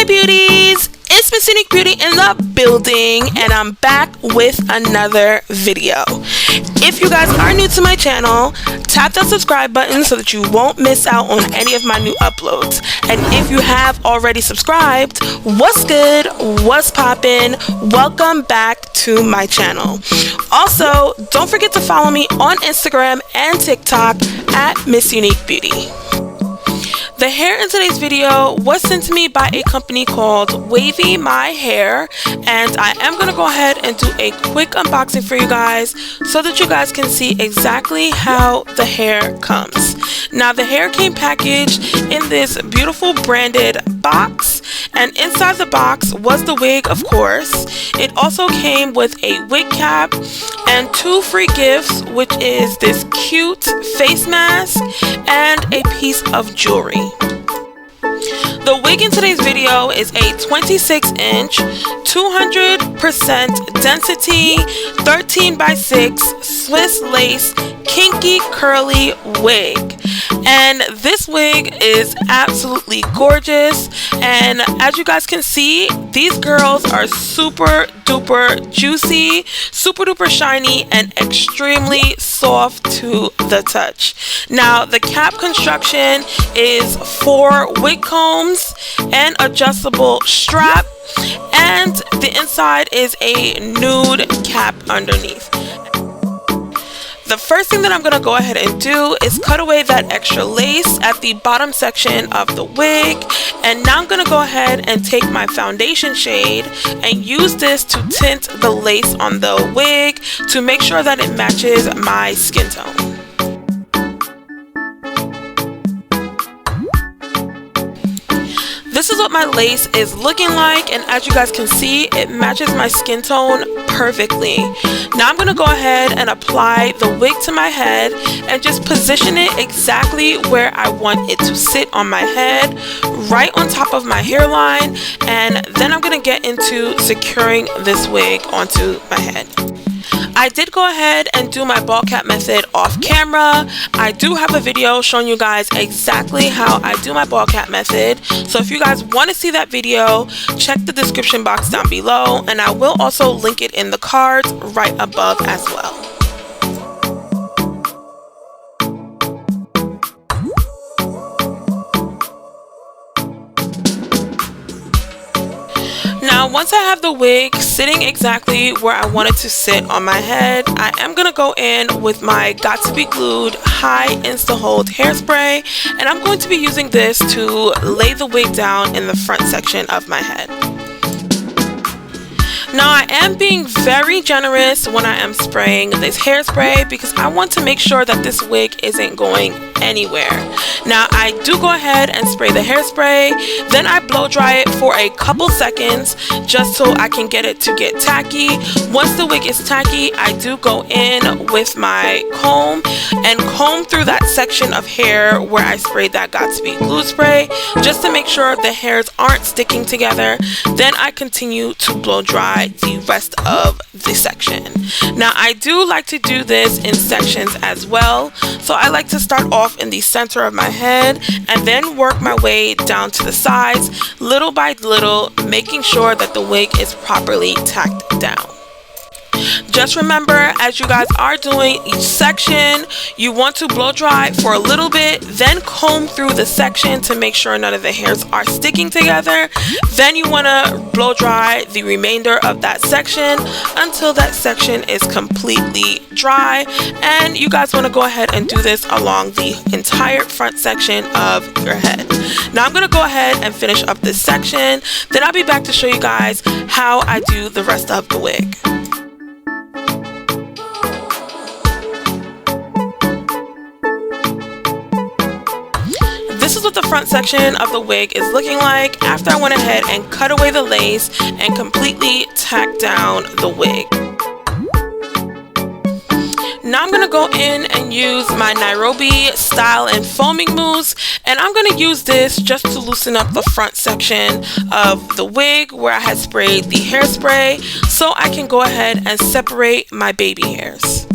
beauties, it's MissUniqueBeautii in the building, and I'm back with another video. If you guys are new to my channel, tap that subscribe button so that you won't miss out on any of my new uploads. And if you have already subscribed, what's good, what's poppin', welcome back to my channel. Also, don't forget to follow me on Instagram and TikTok at MissUniqueBeautii. The hair in today's video was sent to me by a company called WavyMy Hair, and I am going to go ahead and do a quick unboxing for you guys so that you guys can see exactly how the hair comes. Now, the hair came packaged in this beautiful branded box, and inside the box was the wig, of course. It also came with a wig cap and 2 free gifts, which is this cute face mask and a piece of jewelry. The wig in today's video is a 26-inch, 200% density, 13x6 Swiss lace kinky curly wig. And this wig is absolutely gorgeous, and as you guys can see, these girls are super duper juicy, super duper shiny, and extremely soft to the touch. Now, the cap construction is 4 wig combs, an adjustable strap, and the inside is a nude cap underneath. The first thing that I'm going to go ahead and do is cut away that extra lace at the bottom section of the wig, and now I'm going to go ahead and take my foundation shade and use this to tint the lace on the wig to make sure that it matches my skin tone. This is what my lace is looking like, and as you guys can see, it matches my skin tone perfectly. Now I'm going to go ahead and apply the wig to my head and just position it exactly where I want it to sit on my head, right on top of my hairline, and then I'm going to get into securing this wig onto my head. I did go ahead and do my ball cap method off camera. I do have a video showing you guys exactly how I do my ball cap method. So if you guys want to see that video, check the description box down below, and I will also link it in the cards right above as well. Now, once I have the wig sitting exactly where I want it to sit on my head, I am going to go in with my Got To Be Glued High Insta Hold Hairspray, and I'm going to be using this to lay the wig down in the front section of my head. Now, I am being very generous when I am spraying this hairspray because I want to make sure that this wig isn't going anywhere. Now, I do go ahead and spray the hairspray, then I blow dry it for a couple seconds just so I can get it to get tacky. Once the wig is tacky, I do go in with my comb and comb through that section of hair where I sprayed that Got To Be Glue spray just to make sure the hairs aren't sticking together. Then I continue to blow dry the rest of the section. Now, I do like to do this in sections as well, so I like to start off in the center of my head and then work my way down to the sides little by little, making sure that the wig is properly tacked down. Just remember, as you guys are doing each section, you want to blow dry for a little bit, then comb through the section to make sure none of the hairs are sticking together. Then you want to blow dry the remainder of that section until that section is completely dry, and you guys want to go ahead and do this along the entire front section of your head. Now I'm going to go ahead and finish up this section, then I'll be back to show you guys how I do the rest of the wig. This is what the front section of the wig is looking like after I went ahead and cut away the lace and completely tacked down the wig. Now I'm going to go in and use my Nairobi Style and Foaming Mousse, and I'm going to use this just to loosen up the front section of the wig where I had sprayed the hairspray so I can go ahead and separate my baby hairs.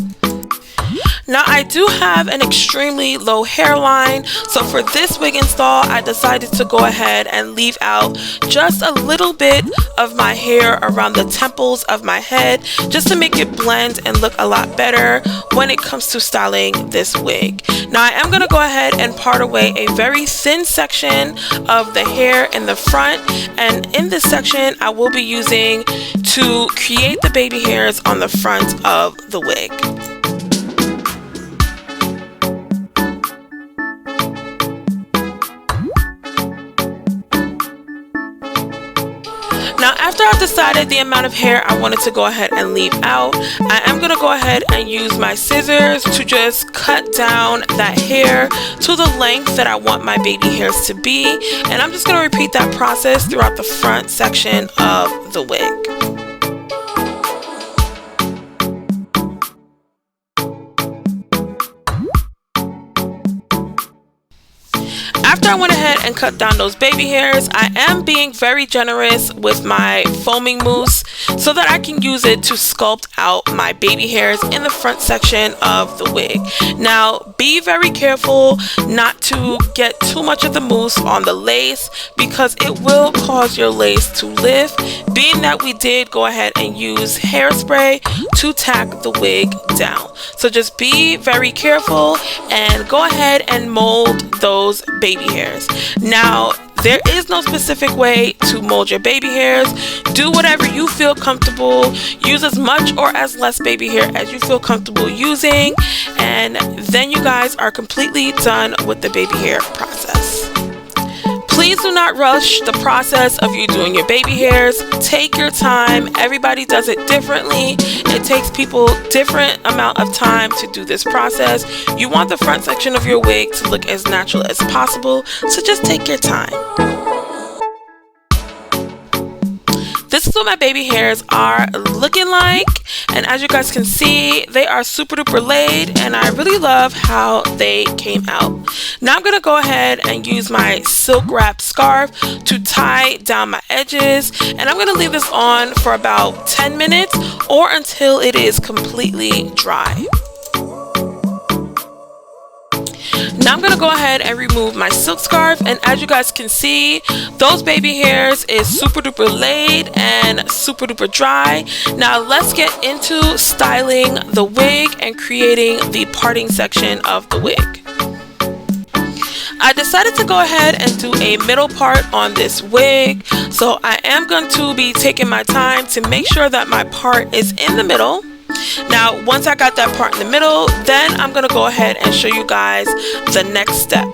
Now I do have an extremely low hairline, so for this wig install I decided to go ahead and leave out just a little bit of my hair around the temples of my head just to make it blend and look a lot better when it comes to styling this wig. Now I am going to go ahead and part away a very thin section of the hair in the front, and in this section I will be using to create the baby hairs on the front of the wig. Now after I've decided the amount of hair I wanted to go ahead and leave out, I am going to go ahead and use my scissors to just cut down that hair to the length that I want my baby hairs to be, and I'm just going to repeat that process throughout the front section of the wig. After I went ahead and cut down those baby hairs, I am being very generous with my foaming mousse so that I can use it to sculpt out my baby hairs in the front section of the wig. Now, be very careful not to get too much of the mousse on the lace because it will cause your lace to lift, being that we did go ahead and use hairspray to tack the wig down. So just be very careful and go ahead and mold those baby hairs. Now, there is no specific way to mold your baby hairs. Do whatever you feel comfortable. Use as much or as less baby hair as you feel comfortable using, and then you guys are completely done with the baby hair process. Please do not rush the process of you doing your baby hairs. Take your time. Everybody does it differently. It takes people different amount of time to do this process. You want the front section of your wig to look as natural as possible, so just take your time. This is what my baby hairs are looking like, and as you guys can see, they are super duper laid, and I really love how they came out. Now I'm going to go ahead and use my silk wrap scarf to tie down my edges, and I'm going to leave this on for about 10 minutes or until it is completely dry. Now I'm going to go ahead and remove my silk scarf, and as you guys can see, those baby hairs is super duper laid and super duper dry. Now let's get into styling the wig and creating the parting section of the wig. I decided to go ahead and do a middle part on this wig, so I am going to be taking my time to make sure that my part is in the middle. Now, once I got that part in the middle, then I'm going to go ahead and show you guys the next step.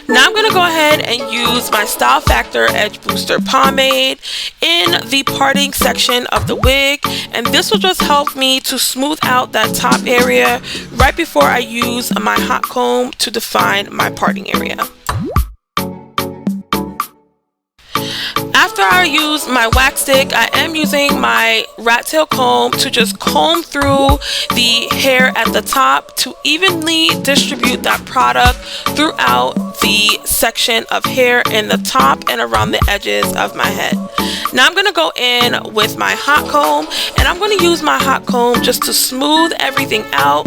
Now I'm going to go ahead and use my Style Factor Edge Booster Pomade in the parting section of the wig, and this will just help me to smooth out that top area right before I use my hot comb to define my parting area. After I use my wax stick, I am using my rat tail comb to just comb through the hair at the top to evenly distribute that product throughout the section of hair in the top and around the edges of my head. Now I'm going to go in with my hot comb, and I'm going to use my hot comb just to smooth everything out,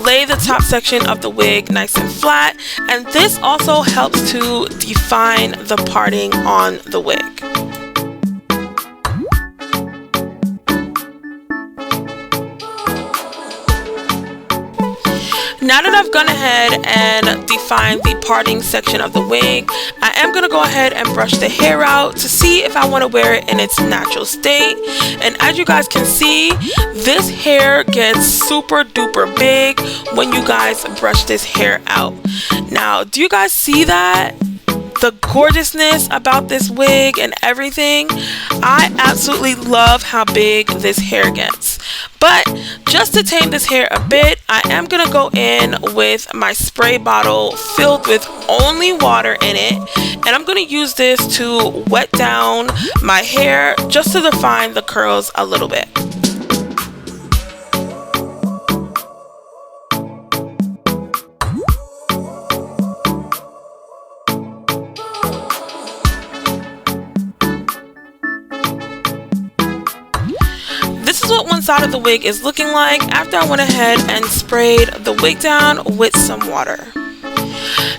lay the top section of the wig nice and flat, and this also helps to define the parting on the wig. Now that I've gone ahead and defined the parting section of the wig, I am going to go ahead and brush the hair out to see if I want to wear it in its natural state. And as you guys can see, this hair gets super duper big when you guys brush this hair out. Now, do you guys see that? The gorgeousness about this wig and everything. I absolutely love how big this hair gets. But just to tame this hair a bit, I am going to go in with my spray bottle filled with only water in it, and I'm going to use this to wet down my hair just to define the curls a little bit. side of the wig is looking like after I went ahead and sprayed the wig down with some water.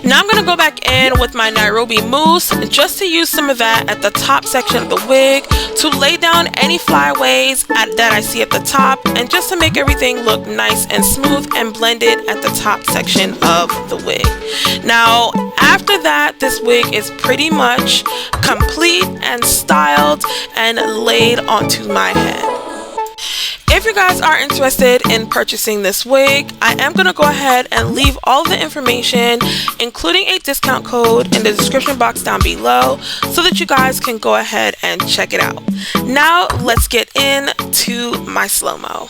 Now I'm going to go back in with my Nairobi mousse just to use some of that at the top section of the wig to lay down any flyaways that I see at the top, and just to make everything look nice and smooth and blended at the top section of the wig. Now after that, this wig is pretty much complete and styled and laid onto my head. If you guys are interested in purchasing this wig, I am going to go ahead and leave all of the information, including a discount code, in the description box down below so that you guys can go ahead and check it out. Now let's get into my slow-mo.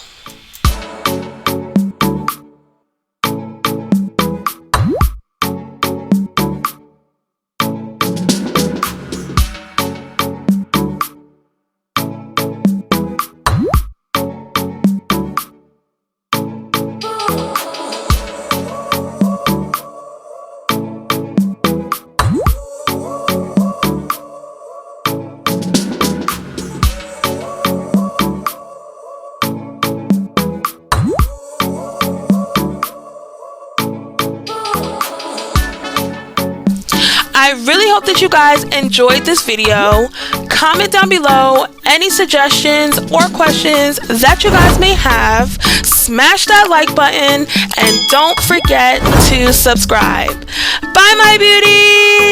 I really hope that you guys enjoyed this video. Comment down below any suggestions or questions that you guys may have. Smash that like button and don't forget to subscribe. Bye, my beauties!